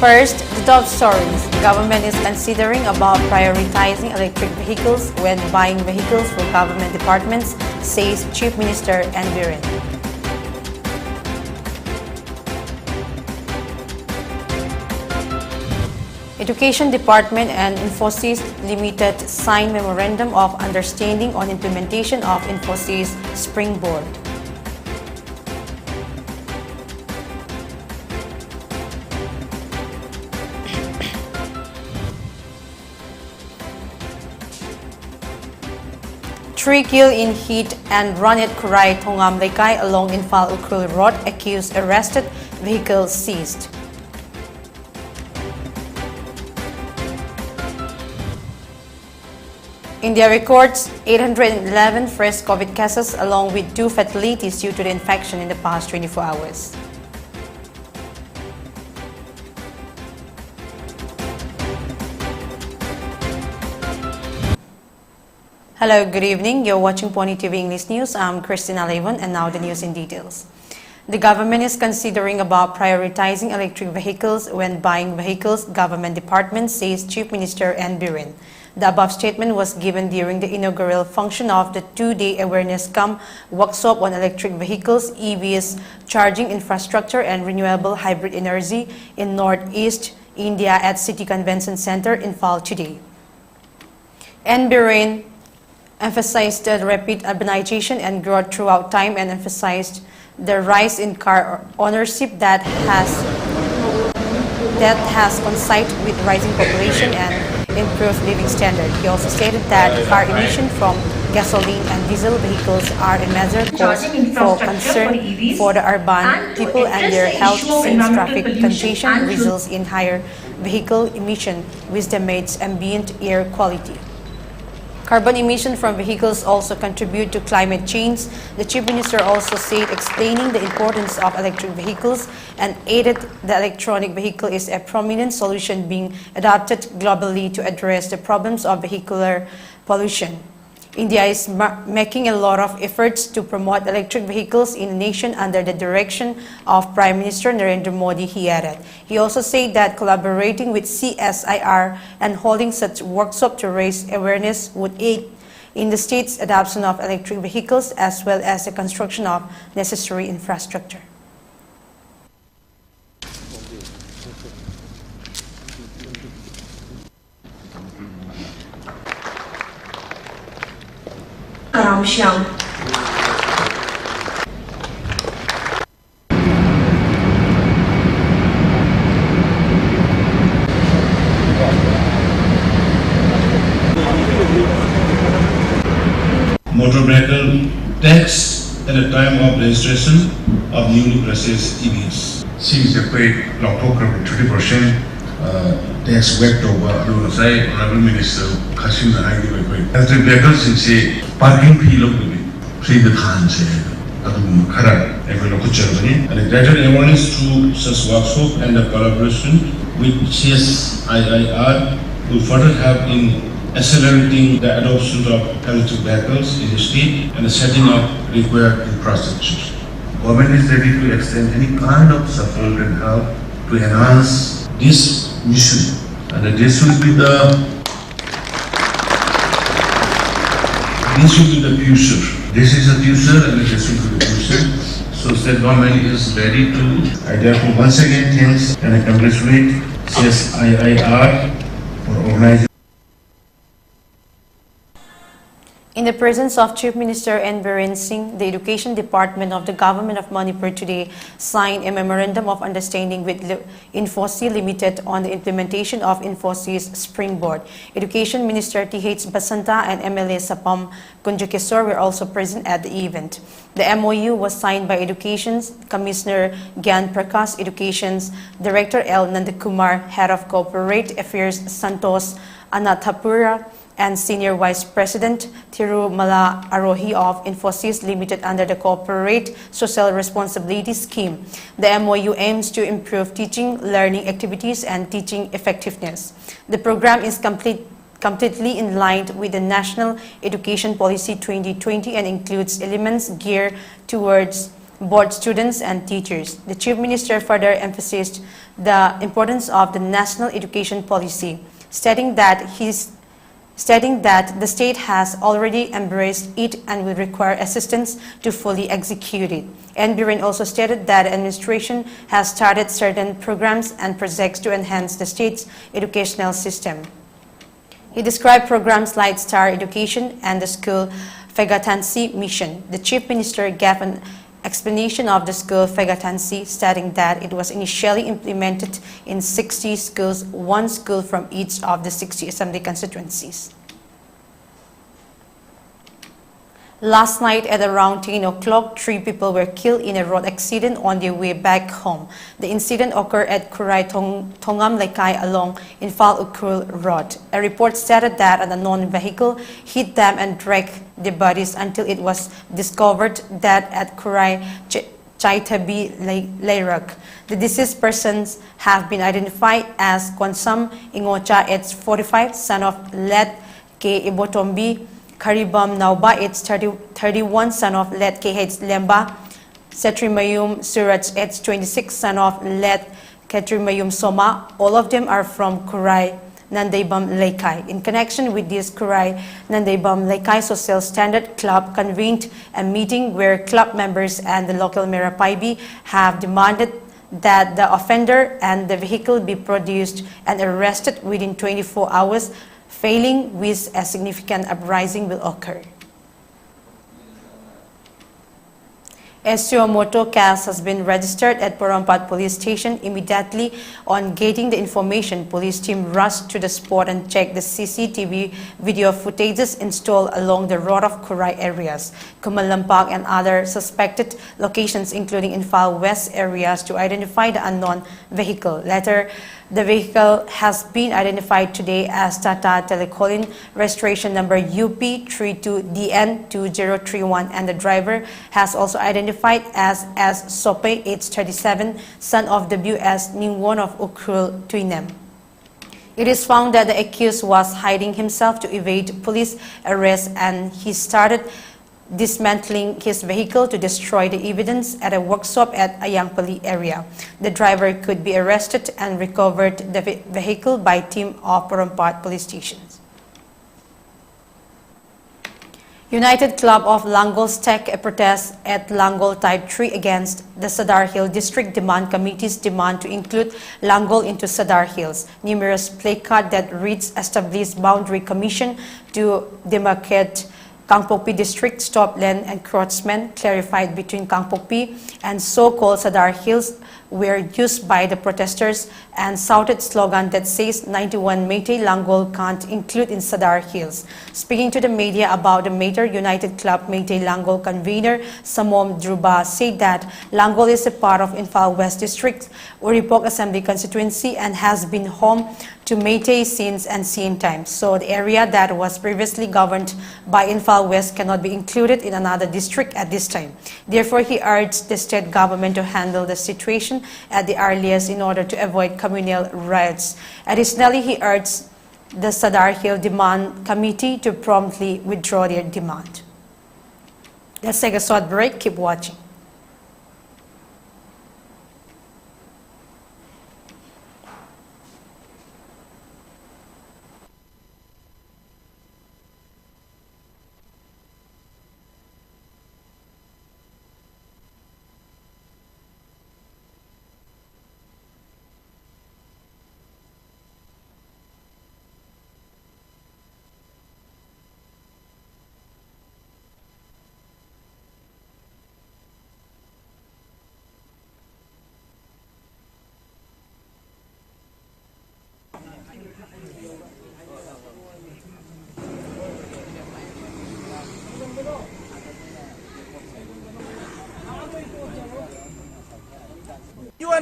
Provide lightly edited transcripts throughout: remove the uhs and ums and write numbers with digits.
First, the top stories. The government is considering about prioritizing electric vehicles when buying vehicles for government departments, says Chief Minister N. Biren. Education Department and Infosys Limited signed Memorandum of Understanding on implementation of Infosys Springboard. Three killed in hit and run at Kurai Thongam Lekay along Infal Ukrul Road, accused arrested, vehicle seized. India records 811 fresh COVID cases along with 2 fatalities due to the infection in the past 24 hours. Hello, good evening. You're watching PONYTV English News. I'm CHRISTINA LEIVON, and now the news in details. The government is considering about prioritizing electric vehicles when buying vehicles, government department, says Chief Minister N. Biren. The above statement was given during the inaugural function of the 2-day awareness workshop on electric vehicles, EVs, charging infrastructure and renewable hybrid energy in Northeast India at City Convention Center in Infal today. N. Biren emphasized the rapid urbanization and growth throughout time and emphasized the rise in car ownership that has coincided with rising population and improved living standard. He also stated that car emission from gasoline and diesel vehicles are a major cause for concern for the urban people and their health, since traffic congestion results in higher vehicle emission, which damages ambient air quality. Carbon emission from vehicles also contribute to climate change. The Chief Minister also said, explaining the importance of electric vehicles, and added the electronic vehicle is a prominent solution being adopted globally to address the problems of vehicular pollution. India is making a lot of efforts to promote electric vehicles in the nation under the direction of Prime Minister Narendra Modi, he added. He also said that collaborating with CSIR and holding such workshops to raise awareness would aid in the state's adoption of electric vehicles as well as the construction of necessary infrastructure. Karamshyam. Motor vehicle tax at the time of registration of newly purchased EVs. Since the quite long program 30% tax wet over the side, Honorable Minister Kasim electric vehicles since parking fee look to be free the Khan's Kara, every local Germany, and a greater awareness through such workshop and the collaboration with CSIR will further help in accelerating the adoption of electric vehicles in the state and the setting up required infrastructure. Government is ready to extend any kind of support and help to enhance this mission, and this will be the future. This is the future, and this will be the future. So state government is ready to. I therefore once again thanks and I congratulate CSIR for organizing. In the presence of Chief Minister N. Biren Singh, the Education Department of the Government of Manipur today signed a Memorandum of Understanding with Infosys Limited on the implementation of Infosys Springboard. Education Minister T.H. Basanta and MLA Sapam Kunjakeswar were also present at the event. The MOU was signed by Education Commissioner Gyan Prakash, Education's Director L. Nandakumar, Head of Corporate Affairs Santos Anathapura, and Senior Vice President Tirumala Arohi of Infosys Limited under the Corporate Social Responsibility Scheme. The MOU aims to improve teaching, learning activities and teaching effectiveness. The program is completely in line with the National Education Policy 2020 and includes elements geared towards both students and teachers. The Chief Minister further emphasized the importance of the national education policy, stating that the state has already embraced it and will require assistance to fully execute it. And Biren also stated that the administration has started certain programs and projects to enhance the state's educational system. He described programs like Star Education and the School Fegatansi Mission. The Chief Minister gave an explanation of the School Fegatansi, stating that it was initially implemented in 60 schools, one school from each of the 60 assembly constituencies. Last night at around 10 o'clock, 3 people were killed in a road accident on their way back home. The incident occurred at Kurai Tongam Lekai along Infal Ukrul Road. A report stated that an unknown vehicle hit them and dragged the bodies until it was discovered that at Kurai Chaitabi Leirak. The deceased persons have been identified as Kwansam Ingocha, age 45, son of Let K. Ibotombi, Karibam Nauba, age 31, son of Let K.H. Lemba, Setrimayum Suraj, age 26, son of Let Ketrimayum Soma. All of them are from Kurai Nandaybam Lekai. In connection with this, Kurai Nandaybam Lekai Social Standard Club convened a meeting where club members and the local Merapaibi have demanded that the offender and the vehicle be produced and arrested within 24 hours, failing which a significant uprising will occur. A suo moto case has been registered at Porompat police station. Immediately on getting the information, police team rushed to the spot and checked the CCTV video footages installed along the road of Kurai areas, Kumalampak and other suspected locations including Infal West areas to identify the unknown vehicle. Later, the vehicle has been identified today as Tata Telecolin registration number UP32DN2031, and the driver has also identified as Sope, age 37, son of W.S. Ningwon of Ukrul, Tuinem. It is found that the accused was hiding himself to evade police arrest, and he started dismantling his vehicle to destroy the evidence at a workshop at Ayangpali area. The driver could be arrested and recovered the vehicle by team of Porompat police stations. United Club of Langol staged a protest at Langol Type 3 against the Sadar Hill District Demand Committee's demand to include Langol into Sadar Hills. Numerous placards that reads "Establish Boundary Commission to demarcate Kangpokpi District, Stop Land Encroachment, clarified between Kangpokpi and so-called Sadar Hills were used by the protesters, and shouted slogan that says 91 Meitei Langol can't include in Sadar Hills. Speaking to the media about the matter, United Club Meitei Langol convener Samom Druba said that Langol is a part of Infal West District, Uripok Assembly constituency, and has been home to Meitei since ancient times. So the area that was previously governed by Infal West cannot be included in another district at this time. Therefore, he urged the state government to handle the situation at the earliest in order to avoid communal riots. Additionally, he urged the Sadar Hill Demand Committee to promptly withdraw their demand. Let's take a short break. Keep watching.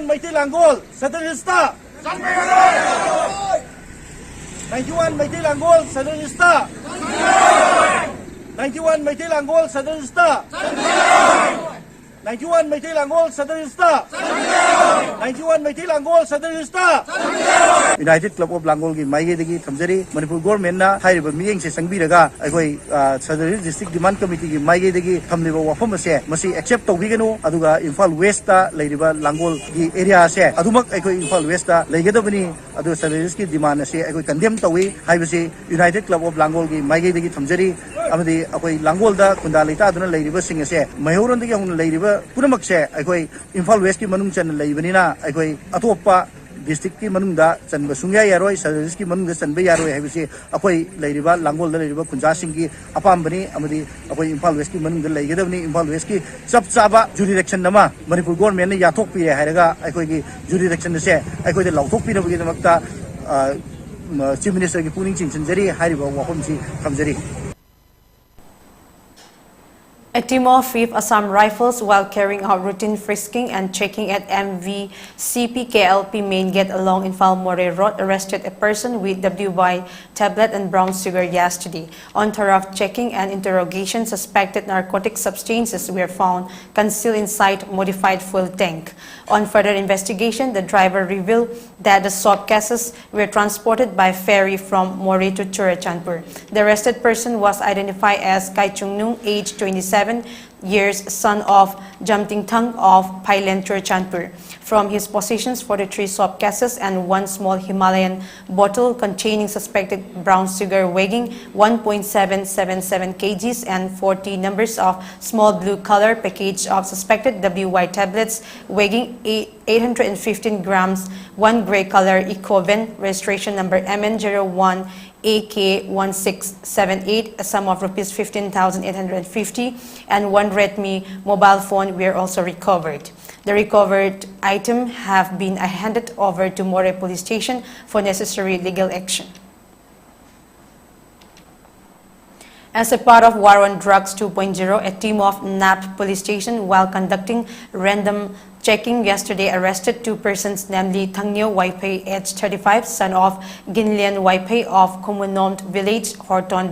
Meitei Langol, Satanista! 91 Meitei Langol, Satanista! 91 Meitei Langol, Satanista! 91 Meitei Langol, Satanista! 91 Maiti Langol Sadrinista United Club of Langol ki Maige degi thamjari Manipur government na hairiba miyeng se sangbiraga aikoi Sadari district demand committee ki Maige degi thamliba wafam ase masi accept tawbiganu aduga Imphal West ta leiriba Langol ki area ase adumak aikoi Imphal West ta leigadabani adu Sadari ki demand ase aikoi condemn tawi haibase United Club of Langol ki Maige degi thamjari amadi akoi Langol da kunda leita aduna leiriba sing ase mayoron degi hun leiriba punamak se aikoi Imphal West ki manung chan leibanina aikoi atopa district ki manung da chanba sungya yaroi Sadari ki manung da chanba yaroi haibase akoi leiriba Langol da leiriba kunja sing ki apambani amadi akoi Imphal West ki manung da leigadabani Imphal West ki chap chaba jurisdiction nama Manipur government ne yathok pi hairaga aikoi ki jurisdiction se aikoi de lauthok pi nabagi damakta Chief Minister ki puning chinchanjari hariba wafam si thamjari. A team of 5th Assam Rifles, while carrying out routine frisking and checking at MVCP-KLP main gate along Infalmore Road, arrested a person with WY tablet and brown sugar yesterday. On thorough checking and interrogation, suspected narcotic substances were found concealed inside modified fuel tank. On further investigation, the driver revealed that the soap cases were transported by ferry from More to Churachandpur. The arrested person was identified as Kai Chung Nung, age 27 years, son of Jamting Thang of Pailen Churachandpur. From his possessions, 43 soap cases and one small Himalayan bottle containing suspected brown sugar weighing 1.777 kgs and 40 numbers of small blue color package of suspected WY tablets weighing 815 grams, one gray color Ecoven, registration number MN01 AK1678, a sum of rupees 15,850, and one Redmi mobile phone were also recovered. The recovered item have been handed over to More Police Station for necessary legal action. As a part of War on Drugs 2.0, a team of NAP Police Station, while conducting random checking yesterday, arrested two persons, namely Thangnyo Waipei, age 35, son of Ginlian Waipei of Kumunom Village, Horton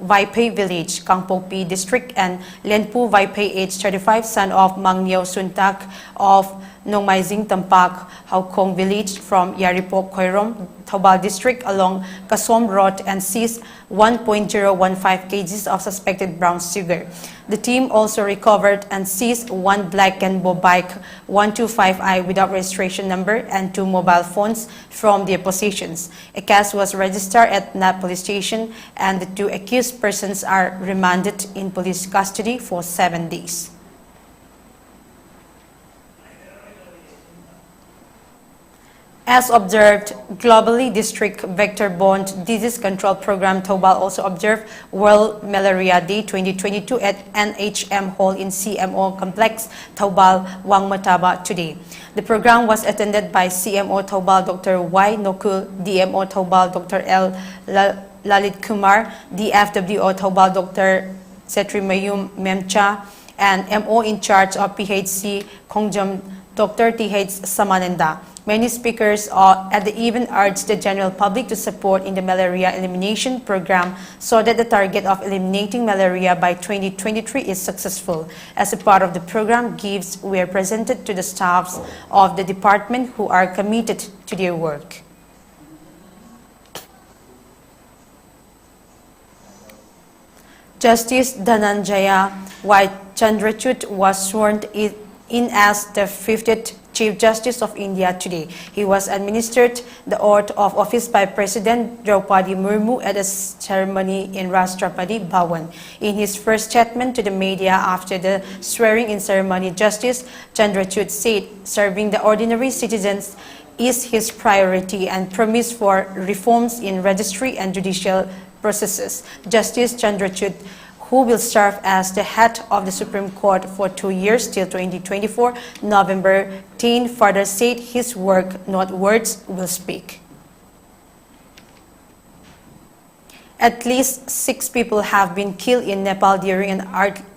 Waipei Village, Kangpokpi District, and Lenpu Waipei, age 35, son of Mangnyo Suntak of Nongmaizing Tampak, Haukong Village, from Yaripok, Khoirom, Thobal District, along Kasom Road, and seized 1.015 kgs of suspected brown sugar. The team also recovered and seized one black Genbo bike 125i without registration number and two mobile phones from their possessions. A case was registered at NAP Police Station, and the two accused persons are remanded in police custody for 7 days. As observed globally, District Vector-Borne Disease Control Program Thobal also observed World Malaria Day 2022 at NHM Hall in CMO Complex, Thobal, Wangmataba today. The program was attended by CMO Thobal Dr. Y. Nokul, DMO Thobal Dr. L. Lalit Kumar, DFWO Thobal Dr. Setrimayum Memcha, and MO in charge of PHC Kongjam Dr. TH Samananda. Many speakers at the event urged the general public to support in the malaria elimination program so that the target of eliminating malaria by 2023 is successful. As a part of the program, gifts were presented to the staffs of the department who are committed to their work. Justice Dhananjaya Y. Chandrachud was sworn in as the 50th Chief Justice of India today. He was administered the oath of office by President Draupadi Murmu at a ceremony in Rashtrapati Bhawan. In his first statement to the media after the swearing-in ceremony, Justice Chandrachud said serving the ordinary citizens is his priority and promise for reforms in registry and judicial processes. Justice Chandrachud, who will serve as the head of the Supreme Court for 2 years till 2024, November 10, further said his work, not words, will speak. At least 6 people have been killed in Nepal during an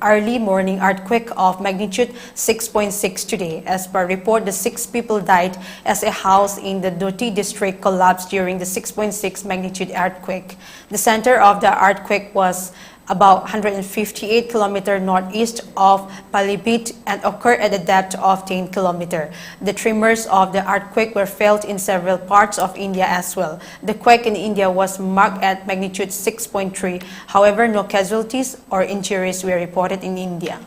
early morning earthquake of magnitude 6.6 today. As per report, the 6 people died as a house in the Doti district collapsed during the 6.6 magnitude earthquake. The center of the earthquake was about 158 km northeast of Pilibhit and occurred at a depth of 10 km. The tremors of the earthquake were felt in several parts of India as well. The quake in India was marked at magnitude 6.3. However, no casualties or injuries were reported in India.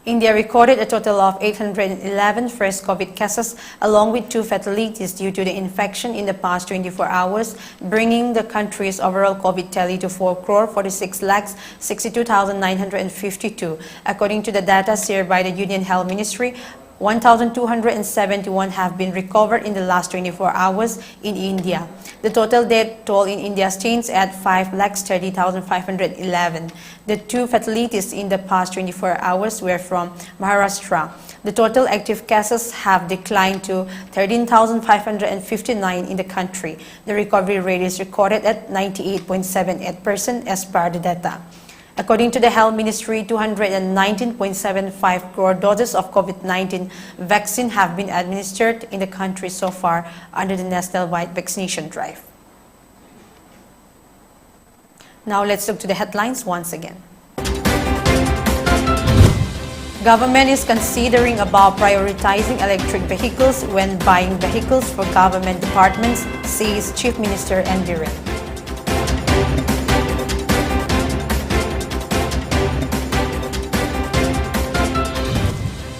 India recorded a total of 811 fresh COVID cases along with 2 fatalities due to the infection in the past 24 hours, bringing the country's overall COVID tally to 4,46,62,952. According to the data shared by the Union Health Ministry, 1,271 have been recovered in the last 24 hours in India. The total death toll in India stands at 5,30,511. The 2 fatalities in the past 24 hours were from Maharashtra. The total active cases have declined to 13,559 in the country. The recovery rate is recorded at 98.78% as per the data. According to the Health Ministry, 219.75 crore doses of COVID-19 vaccine have been administered in the country so far under the national-wide vaccination drive. Now let's look to the headlines once again. Government is considering about prioritizing electric vehicles when buying vehicles for government departments, says Chief Minister N. Biren.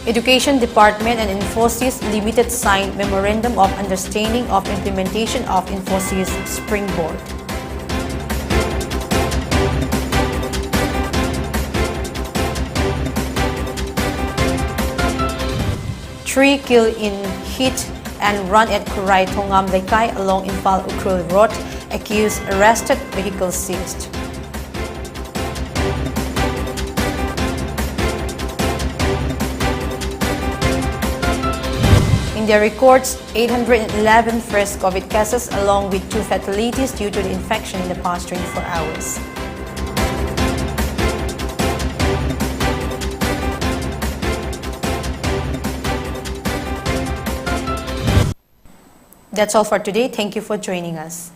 Education Department and Infosys Limited signed Memorandum of Understanding of Implementation of Infosys Springboard. Three killed in hit and run at Kurai Thongam Lekai along Imphal Ukrul Road, accused arrested, vehicle seized. India records 811 fresh COVID cases along with 2 fatalities due to the infection in the past 24 hours. That's all for today. Thank you for joining us.